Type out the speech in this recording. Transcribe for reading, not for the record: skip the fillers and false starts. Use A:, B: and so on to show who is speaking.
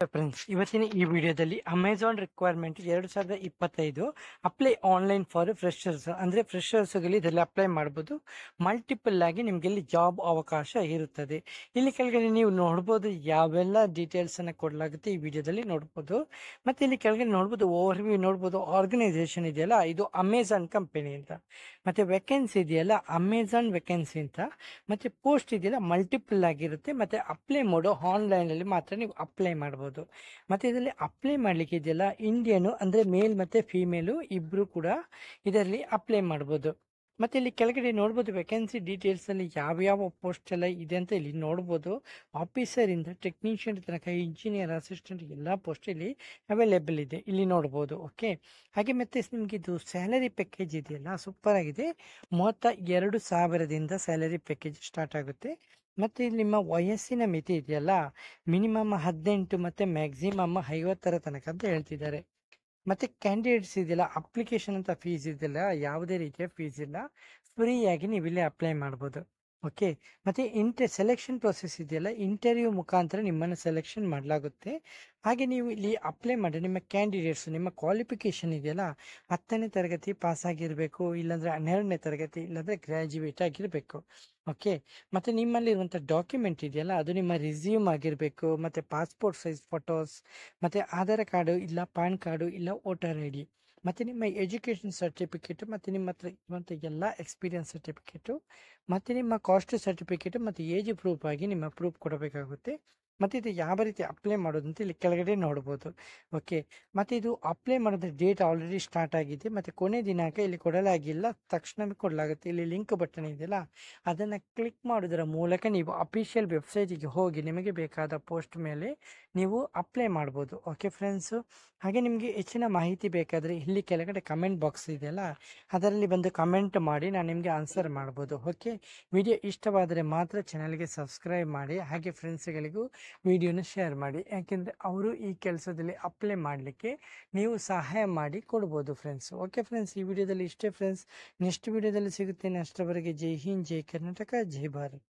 A: Friends, ಇವತ್ತಿನ ಈ ವಿಡಿಯೋದಲ್ಲಿ Amazon requirement 2025 apply online for freshers ಅಂದ್ರೆ ಫ್ರೆಶರ್ಸ್ಗಳಿಗೆ ಇದರಲ್ಲಿ ಅಪ್ಲೈ ಮಾಡಬಹುದು. ಮಲ್ಟಿಪಲ್ ಆಗಿ ನಿಮ್ಗೆ ಇಲ್ಲಿ ಜಾಬ್ ಅವಕಾಶ ಇರುತ್ತದೆ. ಇಲ್ಲಿ ಕೆಳಗಡೆ ನೀವು ನೋಡಬಹುದು ಯಾವೆಲ್ಲ ಡೀಟೇಲ್ಸ್ ಅನ್ನ ಕೊಡಲಾಗುತ್ತೆ ಈ ವಿಡಿಯೋದಲ್ಲಿ ನೋಡಬಹುದು. ಮತ್ತೆ ಇಲ್ಲಿ ಕೆಳಗಡೆ ನೋಡಬಹುದು ಓವರ್ ವ್ಯೂ ನೋಡಬಹುದು. ಆರ್ಗನೈಸೇಷನ್ ಇದೆಯಲ್ಲ, ಇದು ಅಮೆಝಾನ್ ಕಂಪನಿ ಅಂತ. ಮತ್ತೆ ವೇಕೆನ್ಸಿ ಇದೆಯಲ್ಲ, ಅಮೆಝಾನ್ ವೇಕೆನ್ಸಿ ಅಂತ. ಮತ್ತೆ ಪೋಸ್ಟ್ ಇದೆಯಲ್ಲ, ಮಲ್ಟಿಪಲ್ ಆಗಿರುತ್ತೆ. ಮತ್ತೆ ಅಪ್ಲೈ ಮಾಡೋ ಆನ್ಲೈನ್ ಅಲ್ಲಿ ಮಾತ್ರ ನೀವು ಅಪ್ಲೈ ಮಾಡಬಹುದು. ಮತ್ತೆ ಇದರಲ್ಲಿ ಅಪ್ಲೈ ಮಾಡ್ಲಿಕ್ಕೆ ಇದೆಯಲ್ಲ, ಇಂಡಿಯನ್ ಅಂದ್ರೆ ಮೇಲ್ ಮತ್ತೆ ಫಿಮೇಲು ಇಬ್ರು ಕೂಡ ಇದರಲ್ಲಿ ಅಪ್ಲೈ ಮಾಡಬಹುದು. ಮತ್ತೆ ಇಲ್ಲಿ ಕೆಳಗಡೆ ನೋಡಬಹುದು ವೇಕೆನ್ಸಿ ಡೀಟೇಲ್ಸ್ ಅಲ್ಲಿ ಯಾವ ಪೋಸ್ಟ್ ಎಲ್ಲ ಇದೆ ಅಂತ ಇಲ್ಲಿ ನೋಡಬಹುದು. ಆಫೀಸರ್ ಇಂದ ಟೆಕ್ನಿಷಿಯನ್ ತನಕ ಇಂಜಿನಿಯರ್, ಅಸಿಸ್ಟೆಂಟ್ ಎಲ್ಲಾ ಪೋಸ್ಟ್ ಇಲ್ಲಿ ಅವೈಲೇಬಲ್ ಇದೆ, ಇಲ್ಲಿ ನೋಡಬಹುದು. ಓಕೆ, ಹಾಗೆ ಮತ್ತೆ ನಿಮ್ಗೆ ಇದು ಸ್ಯಾಲರಿ ಪ್ಯಾಕೇಜ್ ಇದೆಯಲ್ಲ, ಸೂಪರ್ ಆಗಿದೆ. 32,000ದಿಂದ ಸ್ಯಾಲರಿ ಪ್ಯಾಕೇಜ್ ಸ್ಟಾರ್ಟ್ ಆಗುತ್ತೆ. ಮತ್ತೆ ಇಲ್ಲಿ ನಿಮ್ಮ ವಯಸ್ಸಿನ ಮಿತಿ ಇದೆಯಲ್ಲ, ಮಿನಿಮಮ್ 18 ಮತ್ತೆ ಮ್ಯಾಕ್ಸಿಮಮ್ 50 ತನಕ ಅಂತ ಹೇಳ್ತಿದ್ದಾರೆ. ಮತ್ತೆ ಕ್ಯಾಂಡಿಡೇಟ್ಸ್ ಇದೆಯಲ್ಲ, ಅಪ್ಲಿಕೇಶನ್ ಅಂತ ಫೀಸ್ ಇದೆಯಲ್ಲ, ಯಾವುದೇ ರೀತಿಯ ಫೀಸ್ ಇಲ್ಲ, ಫ್ರೀಯಾಗಿ ನೀವು ಇಲ್ಲಿ ಅಪ್ಲೈ ಮಾಡ್ಬೋದು. ಓಕೆ, ಮತ್ತೆ ಸೆಲೆಕ್ಷನ್ ಪ್ರೊಸೆಸ್ ಇದೆಯಲ್ಲ, ಇಂಟರ್ವ್ಯೂ ಮುಖಾಂತರ ನಿಮ್ಮನ್ನು ಸೆಲೆಕ್ಷನ್ ಮಾಡಲಾಗುತ್ತೆ. ಹಾಗೆ ನೀವು ಇಲ್ಲಿ ಅಪ್ಲೈ ಮಾಡಿ ನಿಮ್ಮ ಕ್ಯಾಂಡಿಡೇಟ್ಸ್ ನಿಮ್ಮ ಕ್ವಾಲಿಫಿಕೇಶನ್ ಇದೆಯಲ್ಲ, 10ನೇ ತರಗತಿ ಪಾಸ್ ಆಗಿರಬೇಕು, ಇಲ್ಲಾಂದ್ರೆ 12ನೇ ತರಗತಿ, ಇಲ್ಲಾಂದ್ರೆ ಗ್ರಾಜ್ಯುಯೇಟ್ ಆಗಿರಬೇಕು. ಓಕೆ, ಮತ್ತೆ ನಿಮ್ಮಲ್ಲಿರುವಂಥ ಡಾಕ್ಯುಮೆಂಟ್ ಇದೆಯಲ್ಲ, ಅದು ನಿಮ್ಮ ರಿಸ್ಯೂಮ್ ಆಗಿರಬೇಕು. ಮತ್ತೆ ಪಾಸ್ಪೋರ್ಟ್ ಸೈಜ್ ಫೋಟೋಸ್, ಮತ್ತೆ ಆಧಾರ್ ಕಾರ್ಡು ಇಲ್ಲ ಪಾನ್ ಕಾರ್ಡು ಇಲ್ಲ ವೋಟರ್ ಐ ಡಿ, ಮತ್ತೆ ನಿಮ್ಮ ಎಜುಕೇಶನ್ ಸರ್ಟಿಫಿಕೇಟ್, ಮತ್ತೆ ನಿಮ್ಮ ಹತ್ರ ಇರುವಂಥ ಎಲ್ಲ ಎಕ್ಸ್ಪೀರಿಯನ್ಸ್ ಸರ್ಟಿಫಿಕೇಟು, ಮತ್ತೆ ನಿಮ್ಮ ಕಾಸ್ಟ್ ಸರ್ಟಿಫಿಕೇಟ್, ಮತ್ತೆ ಏಜ್ ಪ್ರೂಫ್ ಆಗಿ ನಿಮ್ಮ ಪ್ರೂಫ್ ಕೊಡಬೇಕಾಗುತ್ತೆ. ಮತ್ತೆ ಇದು ಯಾವ ರೀತಿ ಅಪ್ಲೈ ಮಾಡೋದು ಅಂತ ಇಲ್ಲಿ ಕೆಳಗಡೆ ನೋಡ್ಬೋದು. ಓಕೆ, ಮತ್ತೆ ಇದು ಅಪ್ಲೈ ಮಾಡೋದ್ರ ಡೇಟ್ ಆಲ್ರೆಡಿ ಸ್ಟಾರ್ಟ್ ಆಗಿದೆ. ಮತ್ತೆ ಕೊನೆ ದಿನಾಂಕ ಇಲ್ಲಿ ಕೊಡಲಾಗಿಲ್ಲ, ತಕ್ಷಣವೇ ಕೊಡಲಾಗುತ್ತೆ. ಇಲ್ಲಿ ಲಿಂಕ್ ಬಟನ್ ಇದೆಯಲ್ಲ, ಅದನ್ನು ಕ್ಲಿಕ್ ಮಾಡೋದರ ಮೂಲಕ ನೀವು ಅಫಿಷಿಯಲ್ ವೆಬ್ಸೈಟಿಗೆ ಹೋಗಿ ನಿಮಗೆ ಬೇಕಾದ ಪೋಸ್ಟ್ ಮೇಲೆ ನೀವು ಅಪ್ಲೈ ಮಾಡ್ಬೋದು. ಓಕೆ ಫ್ರೆಂಡ್ಸು, ಹಾಗೆ ನಿಮಗೆ ಹೆಚ್ಚಿನ ಮಾಹಿತಿ ಬೇಕಾದರೆ ಇಲ್ಲಿ ಕೆಳಗಡೆ ಕಮೆಂಟ್ ಬಾಕ್ಸ್ ಇದೆಯಲ್ಲ, ಅದರಲ್ಲಿ ಬಂದು ಕಮೆಂಟ್ ಮಾಡಿ, ನಾನು ನಿಮಗೆ ಆನ್ಸರ್ ಮಾಡ್ಬೋದು. ಓಕೆ, ವಿಡಿಯೋ ಇಷ್ಟವಾದರೆ ಮಾತ್ರ ಚಾನಲ್ಗೆ ಸಬ್ಸ್ಕ್ರೈಬ್ ಮಾಡಿ. ಹಾಗೆ ಫ್ರೆಂಡ್ಸ್ಗಳಿಗೂ ವಿಡಿಯೋನ ಶೇರ್ ಮಾಡಿ, ಯಾಕೆಂದರೆ ಅವರು ಈ ಕೆಲಸದಲ್ಲಿ ಅಪ್ಲೈ ಮಾಡಲಿಕ್ಕೆ ನೀವು ಸಹಾಯ ಮಾಡಿ ಕೊಡ್ಬೋದು ಫ್ರೆಂಡ್ಸ್. ಓಕೆ ಫ್ರೆಂಡ್ಸ್, ಈ ವಿಡಿಯೋದಲ್ಲಿ ಇಷ್ಟೇ ಫ್ರೆಂಡ್ಸ್. ನೆಕ್ಸ್ಟ್ ವಿಡಿಯೋದಲ್ಲಿ ಸಿಗುತ್ತೇನೆ. ಅಷ್ಟರವರೆಗೆ ಜೈ ಹಿಂದ್, ಜೈ ಕರ್ನಾಟಕ, ಜೈ ಭಾರತ್.